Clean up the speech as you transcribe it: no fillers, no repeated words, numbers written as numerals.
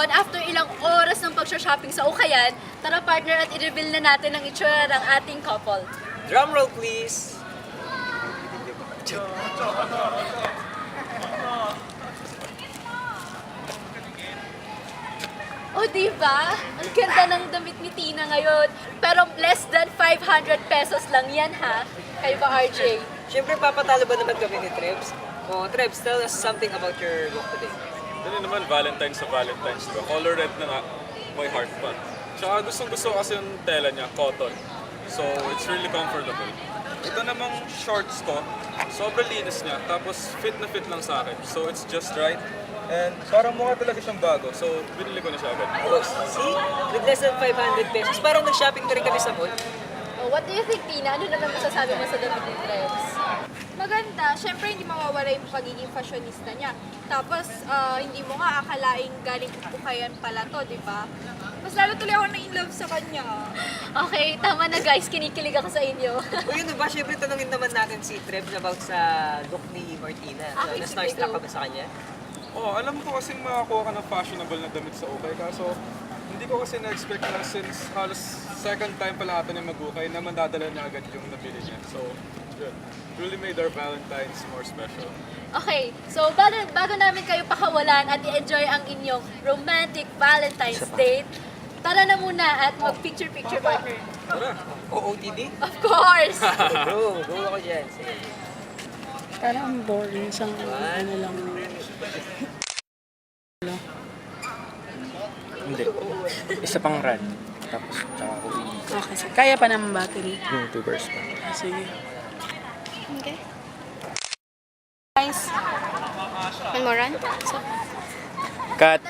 ngayon, after ilang oras ng pag-shopping sa Ukayan, tara partner at i-reveal na natin ang itsura ng ating couple. Drum roll, please. Oh, diba? Ang ganda ng damit ni Tina ngayon. Pero less than 500 pesos lang yan, ha? Kayo ba, RJ? Siyempre, papatalo ba naman kami ni Trebs? Oh, Trebs, tell us something about your look today. Dali naman, Valentine's sa Valentine's. Diba? Color red na nga, may heart pa. Tsaka gustong-gusto ko kasi yung tela niya, cotton. So, it's really comfortable. Ito namang shorts ko, sobrang linis niya. Tapos, fit na fit lang sa akin. So, it's just right. And parang mukha talaga siyang bago. So, binili ko na siya agad. Oh, see? With less than 500 pesos, parang nag-shopping na rin kami sa mall. Oh, what do you think, Tina? Ano naman masasabi mo sa damit ni Trebs? Maganda. Siyempre, hindi mawawala yung pagiging fashionista niya. Tapos, hindi mo nga akalaing galing Ukayan pala to, di ba? Mas lalo tuloy ako na-in-love sa kanya. Okay, tama na guys. Kinikilig ako sa inyo. O yun ba, siyempre tanongin naman natin si Trebs about sa look ni Martina. Okay, Na-starstruck sige, ka ba sa kanya? Oh, alam ko kasing makakuha ka ng fashionable na damit sa Ukay. Kaso, hindi ko kasi na-expect na since halos second time pala ata niya mag-Ukay na mandadala niya agad yung nabili niya. So, good. Really made our Valentine's more special. Okay, so bago namin kayo pakawalan at i-enjoy ang inyong romantic Valentine's date, tara na muna at mag-picture-picture partner. Tara! OOTD? Of course! Bro, go ako dyan. Sige. Parang boring sa ano lang. Hindi. Isa pang run. Tapos, tsaka ko Okay, so kaya pa naman battery. yung 2 bars pa. Sige. Okay. Guys, one more run? Cut!